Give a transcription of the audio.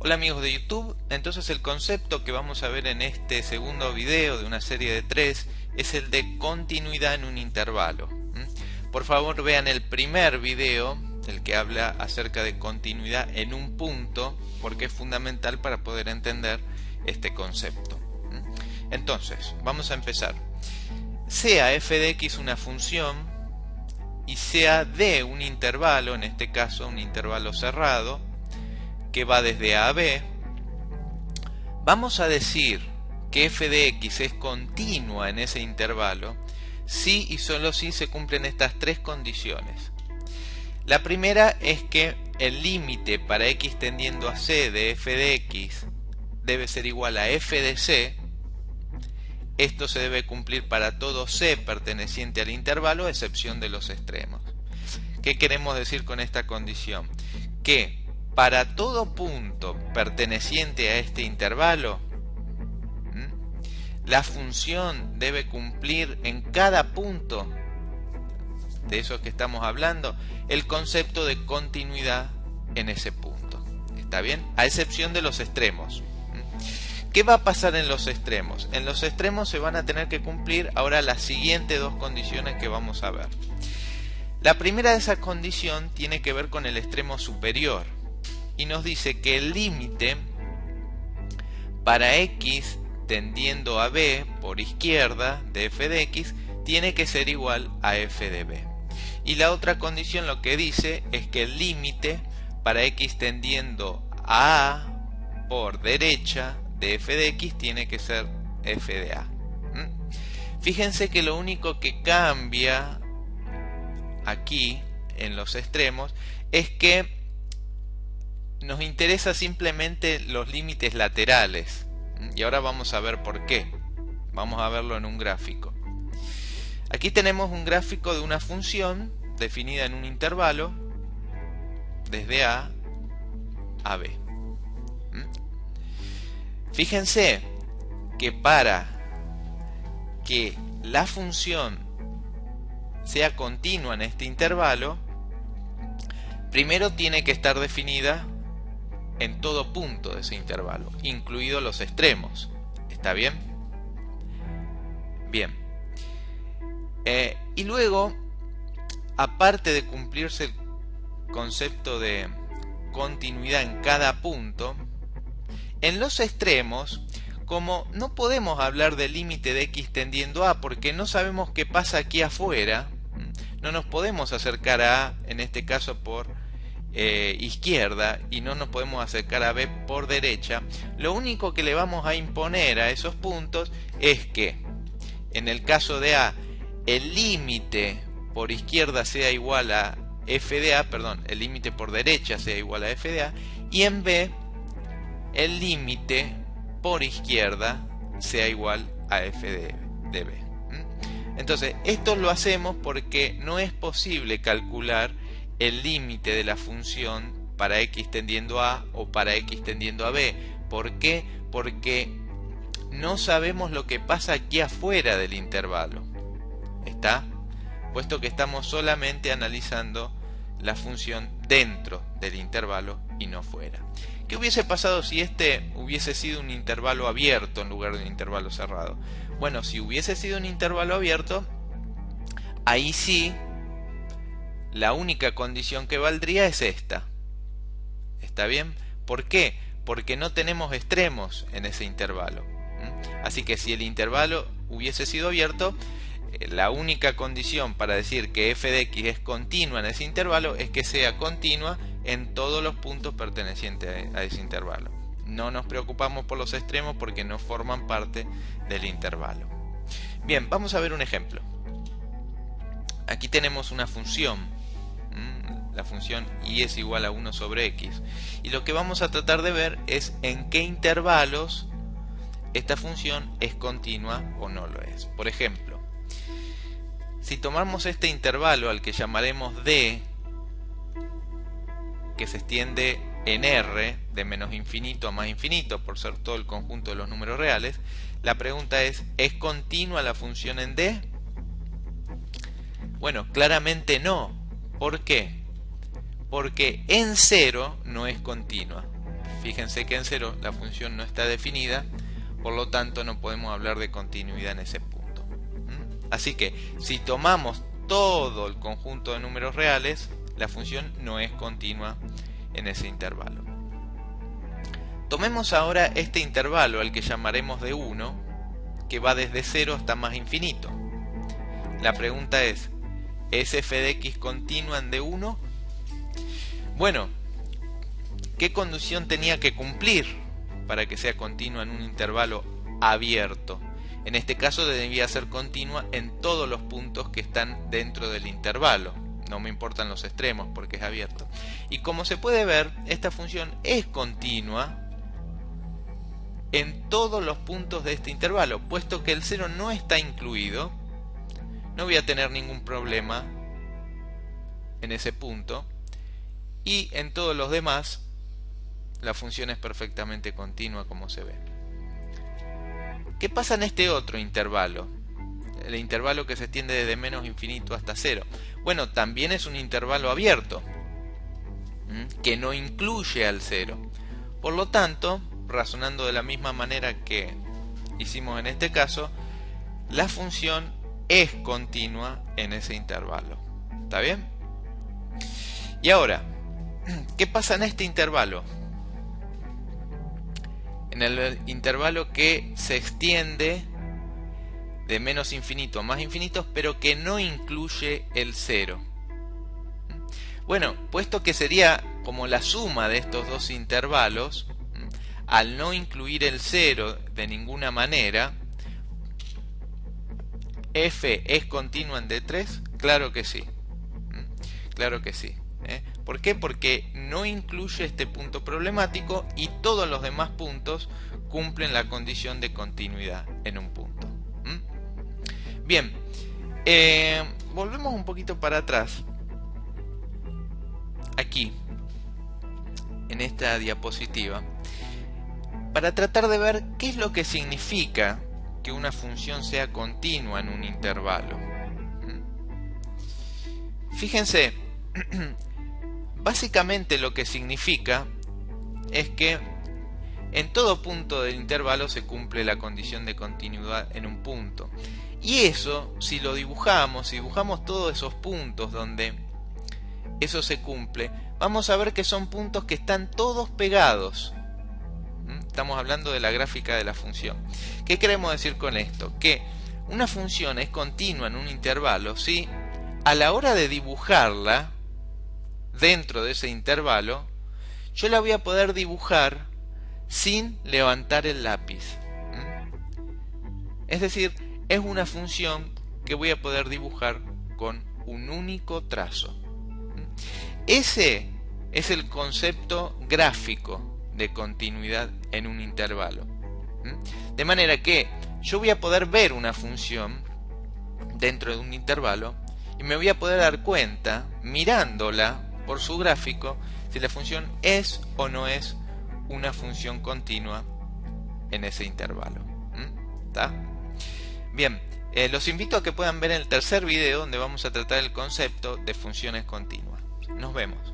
Hola amigos de YouTube, entonces el concepto que vamos a ver en este segundo video de una serie de 3 es el de continuidad en un intervalo. Por favor vean el primer video, el que habla acerca de continuidad en un punto, porque es fundamental para poder entender este concepto. Entonces, vamos a empezar. Sea f de x una función y sea d un intervalo, en este caso un intervalo cerrado, que va desde a a b, vamos a decir que f de x es continua en ese intervalo si y solo si se cumplen estas tres condiciones. La primera es que el límite para x tendiendo a c de f de x debe ser igual a f de c. Esto se debe cumplir para todo c perteneciente al intervalo, a excepción de los extremos. ¿Qué queremos decir con esta condición? Que para todo punto perteneciente a este intervalo, la función debe cumplir en cada punto de esos que estamos hablando el concepto de continuidad en ese punto. ¿Está bien? A excepción de los extremos. ¿Qué va a pasar en los extremos? En los extremos se van a tener que cumplir ahora las siguientes dos condiciones que vamos a ver. La primera de esas condiciones tiene que ver con el extremo superior y nos dice que el límite para x tendiendo a b por izquierda de f de x tiene que ser igual a f de b. Y la otra condición lo que dice es que el límite para x tendiendo a a por derecha de f de x tiene que ser f de a. Fíjense que lo único que cambia aquí en los extremos es que nos interesa simplemente los límites laterales. Y ahora vamos a ver por qué. Vamos a verlo en un gráfico. Aquí tenemos un gráfico de una función definida en un intervalo desde a a b. Fíjense que para que la función sea continua en este intervalo, primero tiene que estar definida en todo punto de ese intervalo, incluidos los extremos. ¿Está bien? Bien. Y luego, aparte de cumplirse el concepto de continuidad en cada punto, en los extremos, como no podemos hablar del límite de x tendiendo a porque no sabemos qué pasa aquí afuera, no nos podemos acercar a a, en este caso por izquierda, y no nos podemos acercar a b por derecha, lo único que le vamos a imponer a esos puntos es que en el caso de a el límite por izquierda sea igual a f de a, perdón, el límite por derecha sea igual a f de a, y en b el límite por izquierda sea igual a f de b. Entonces esto lo hacemos porque no es posible calcular el límite de la función para x tendiendo a o para x tendiendo a b. ¿Por qué? Porque no sabemos lo que pasa aquí afuera del intervalo. ¿Está? Puesto que estamos solamente analizando la función dentro del intervalo y no fuera. ¿Qué hubiese pasado si este hubiese sido un intervalo abierto en lugar de un intervalo cerrado? Bueno, si hubiese sido un intervalo abierto, ahí sí la única condición que valdría es esta. ¿Está bien? ¿Por qué? Porque no tenemos extremos en ese intervalo. Así que si el intervalo hubiese sido abierto, la única condición para decir que f de x es continua en ese intervalo es que sea continua en todos los puntos pertenecientes a ese intervalo. No nos preocupamos por los extremos porque no forman parte del intervalo. Bien, vamos a ver un ejemplo. Aquí tenemos una función. La función y es igual a 1 sobre x. Y lo que vamos a tratar de ver es en qué intervalos esta función es continua o no lo es. Por ejemplo, si tomamos este intervalo al que llamaremos d, que se extiende en r de menos infinito a más infinito por ser todo el conjunto de los números reales, la pregunta ¿es continua la función en d? Bueno, claramente no. ¿Por qué? Porque en 0 no es continua. Fíjense que en 0 la función no está definida, por lo tanto no podemos hablar de continuidad en ese punto. Así que si tomamos todo el conjunto de números reales, la función no es continua en ese intervalo. Tomemos ahora este intervalo al que llamaremos de 1, que va desde 0 hasta más infinito. La pregunta es f de x continua en d1? Bueno, ¿qué condición tenía que cumplir para que sea continua en un intervalo abierto? En este caso debía ser continua en todos los puntos que están dentro del intervalo. No me importan los extremos porque es abierto. Y como se puede ver, esta función es continua en todos los puntos de este intervalo. Puesto que el 0 no está incluido, no voy a tener ningún problema en ese punto. Y en todos los demás, la función es perfectamente continua, como se ve. ¿Qué pasa en este otro intervalo? El intervalo que se extiende desde menos infinito hasta 0. Bueno, también es un intervalo abierto, que no incluye al 0. Por lo tanto, razonando de la misma manera que hicimos en este caso, la función es continua en ese intervalo. ¿Está bien? Y ahora, ¿qué pasa en este intervalo? En el intervalo que se extiende de menos infinito a más infinitos, pero que no incluye el 0. Bueno, puesto que sería como la suma de estos dos intervalos, al no incluir el 0 de ninguna manera, f es continua en D3, claro que sí. Claro que sí. ¿Por qué? Porque no incluye este punto problemático y todos los demás puntos cumplen la condición de continuidad en un punto. Bien, volvemos un poquito para atrás. Aquí, en esta diapositiva, para tratar de ver qué es lo que significa que una función sea continua en un intervalo. Fíjense, básicamente lo que significa es que en todo punto del intervalo se cumple la condición de continuidad en un punto. Y eso, si lo dibujamos, si dibujamos todos esos puntos donde eso se cumple, vamos a ver que son puntos que están todos pegados. Estamos hablando de la gráfica de la función. ¿Qué queremos decir con esto? Que una función es continua en un intervalo si a la hora de dibujarla dentro de ese intervalo, yo la voy a poder dibujar sin levantar el lápiz. Es decir, es una función que voy a poder dibujar con un único trazo. Ese es el concepto gráfico de continuidad en un intervalo. De manera que yo voy a poder ver una función dentro de un intervalo y me voy a poder dar cuenta, mirándola por su gráfico, si la función es o no es una función continua en ese intervalo. ¿Está? Bien, los invito a que puedan ver el tercer video donde vamos a tratar el concepto de funciones continuas. Nos vemos.